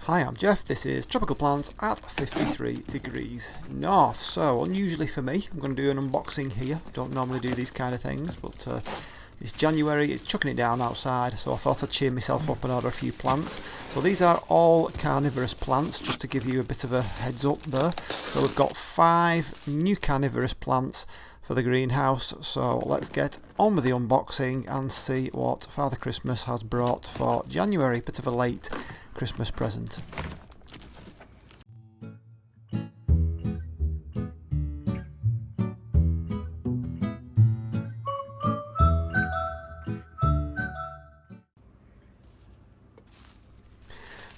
Hi, I'm Jeff. This is Tropical Plants at 53 degrees north. So, unusually for me, I'm going to do an unboxing here. I don't normally do these kind of things, but it's January, it's chucking it down outside, so I thought I'd cheer myself up and order a few plants. So these are all carnivorous plants, just to give you a bit of a heads up there. So we've got 5 new carnivorous plants for the greenhouse, so let's get on with the unboxing and see what Father Christmas has brought for January. Bit of a late Christmas present.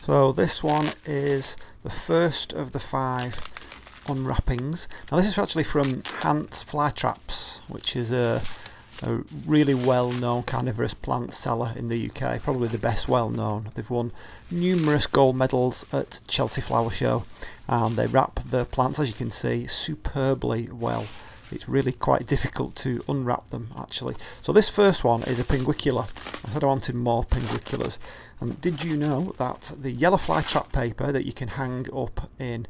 So this one is the first of the 5 unwrappings. Now this is actually from Hans Flytraps, which is a really well-known carnivorous plant seller in the UK, probably the best well-known. They've won numerous gold medals at Chelsea Flower Show, and they wrap the plants, as you can see, superbly well. It's really quite difficult to unwrap them, actually. So this first one is a Pinguicula. I said I wanted more Pinguiculas. And did you know that the yellow fly trap paper that you can hang up in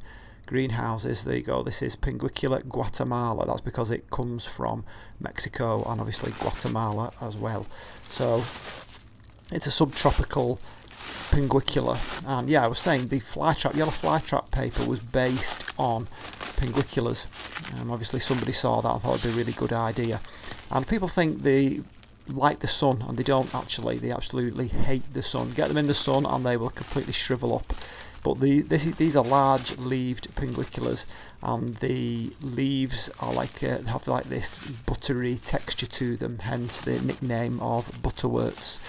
greenhouses, there you go, this is Pinguicula Gautamala. That's because it comes from Mexico and obviously Guatemala as well. So it's a subtropical Pinguicula, and yeah, I was saying the yellow flytrap paper was based on Pinguiculas. Obviously somebody saw that and thought it'd be a really good idea. And people think they like the sun, and they don't actually. They absolutely hate the sun. Get them in the sun and they will completely shrivel up. But these are large leaved Pinguiculas, and the leaves are have like this buttery texture to them, hence the nickname of Butterworts.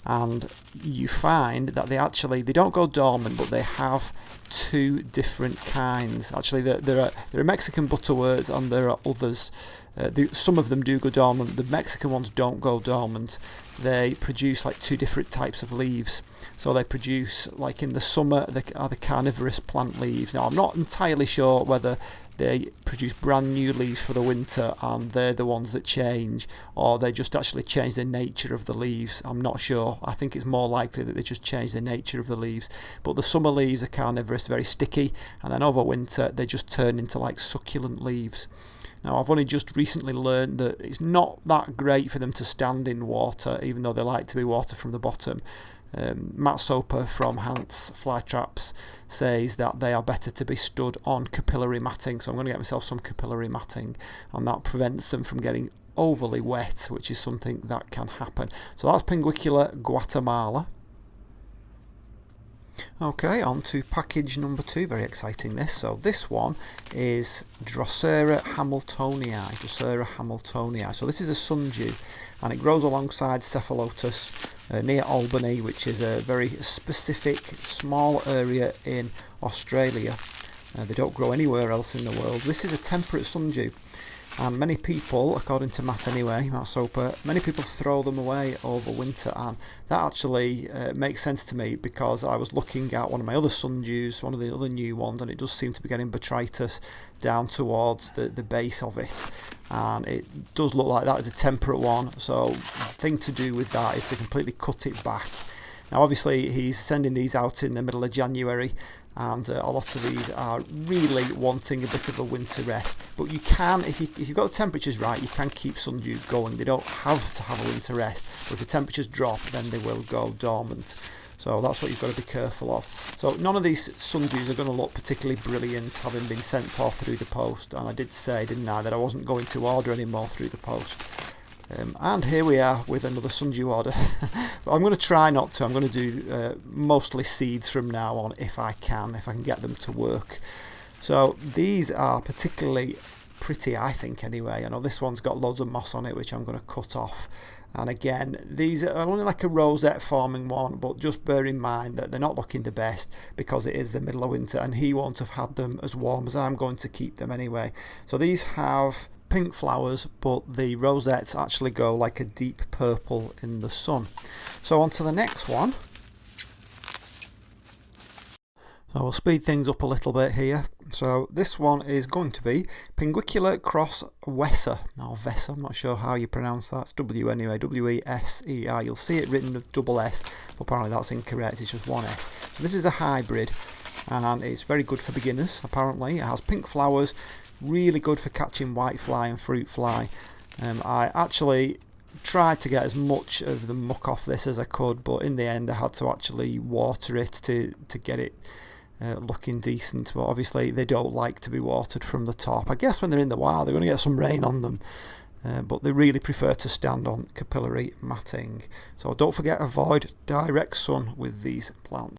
And you find that they don't go dormant, but they have 2 different kinds. Actually, there are Mexican Butterworts and there are others. Some of them do go dormant. The Mexican ones don't go dormant. They produce like 2 different types of leaves. So they produce, like in the summer, the carnivorous plant leaves. Now I'm not entirely sure whether they produce brand new leaves for the winter and they're the ones that change, or they just actually change the nature of the leaves. I'm not sure. I think it's more likely that they just change the nature of the leaves. But the summer leaves are carnivorous, very sticky, and then over winter they just turn into like succulent leaves. Now I've only just recently learned that it's not that great for them to stand in water, even though they like to be water from the bottom. Matt Soper from Hans Flytraps says that they are better to be stood on capillary matting, so I'm going to get myself some capillary matting, and that prevents them from getting overly wet, which is something that can happen. So that's Pinguicula Gautamala. Okay, on to package number 2. Very exciting this. So this one is Drosera Hamiltonii. Drosera Hamiltonii. So this is a sundew, and it grows alongside cephalotus near Albany, which is a very specific small area in Australia. They don't grow anywhere else in the world. This is a temperate sundew, and many people, according to Matt anyway, Matt Soper, many people throw them away over winter, and that actually makes sense to me, because I was looking at one of my other sundews, one of the other new ones, and it does seem to be getting botrytis down towards the base of it, and it does look like that is a temperate one. So the thing to do with that is to completely cut it back. Now obviously he's sending these out in the middle of January, and a lot of these are really wanting a bit of a winter rest, but you can, if you've got the temperatures right, you can keep sundews going. They don't have to have a winter rest, but if the temperatures drop, then they will go dormant. So that's what you've got to be careful of. So none of these sundews are going to look particularly brilliant having been sent for through the post, and I did say, didn't I, that I wasn't going to order any more through the post. And here we are with another sundew order. But I'm going to try not to. I'm going to do mostly seeds from now on, if I can get them to work. So these are particularly pretty, I think, anyway. I know this one's got loads of moss on it, which I'm going to cut off. And again, these are only like a rosette forming one, but just bear in mind that they're not looking the best because it is the middle of winter, and he won't have had them as warm as I'm going to keep them anyway. So these have pink flowers, but the rosettes actually go like a deep purple in the sun. So on to the next one. So we'll speed things up a little bit here. So this one is going to be Pinguicula cross weser, or weser, I'm not sure how you pronounce that. It's W anyway, W-E-S-E-R. You'll see it written with double S, but apparently that's incorrect, it's just one S. So this is a hybrid, and it's very good for beginners apparently. It has pink flowers, really good for catching whitefly and fruit fly. I actually tried to get as much of the muck off this as I could, but in the end I had to actually water it to get it looking decent. But obviously they don't like to be watered from the top. I guess when they're in the wild they're going to get some rain on them, but they really prefer to stand on capillary matting. So don't forget, avoid direct sun with these plants.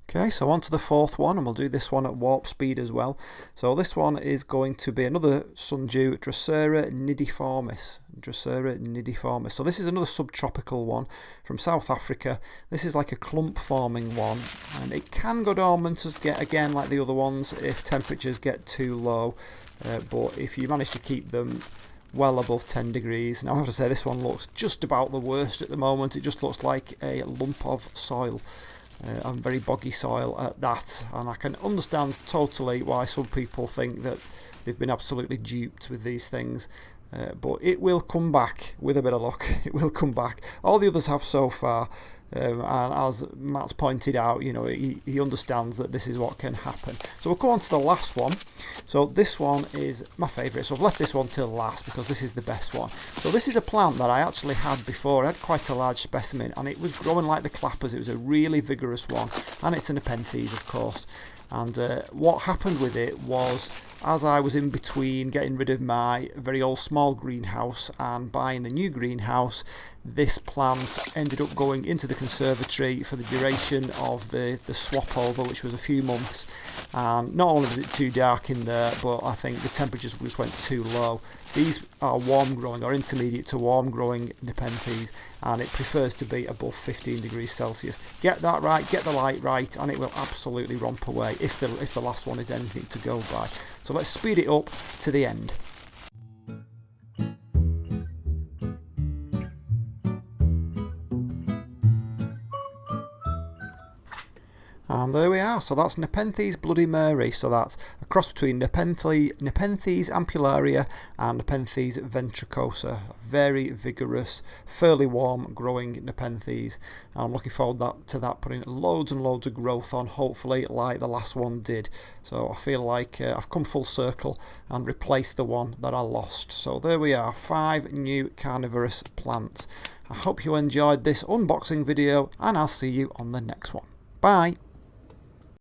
Okay, so on to the fourth one, and we'll do this one at warp speed as well. So this one is going to be another sundew, Drosera nidiformis. Drosera nidiformis. So this is another subtropical one from South Africa. This is like a clump forming one, and it can go dormant again like the other ones if temperatures get too low. But if you manage to keep them well above 10 degrees. Now I have to say this one looks just about the worst at the moment. It just looks like a lump of soil. And very boggy soil at that, and I can understand totally why some people think that they've been absolutely duped with these things, but it will come back with a bit of luck. It will come back. All the others have so far, and as Matt's pointed out, you know, he understands that this is what can happen. So we'll go on to the last one. So this one is my favourite, so I've left this one till last because this is the best one. So this is a plant that I actually had before. I had quite a large specimen, and it was growing like the clappers. It was a really vigorous one, and it's a Nepenthes, of course. And what happened with it was, as I was in between getting rid of my very old small greenhouse and buying the new greenhouse, this plant ended up going into the conservatory for the duration of the swap over, which was a few months. And not only was it too dark in there, but I think the temperatures just went too low. These are warm growing, or intermediate to warm growing Nepenthes, and it prefers to be above 15 degrees Celsius. Get that right, get the light right, and it will absolutely romp away if the last one is anything to go by. So let's speed it up to the end. And there we are. So that's Nepenthes Bloody Mary. So that's a cross between Nepenthes ampullaria and Nepenthes ventricosa. Very vigorous, fairly warm growing Nepenthes. And I'm looking forward to that putting loads and loads of growth on, hopefully like the last one did. So I feel like I've come full circle and replaced the one that I lost. So there we are, 5 new carnivorous plants. I hope you enjoyed this unboxing video, and I'll see you on the next one. Bye.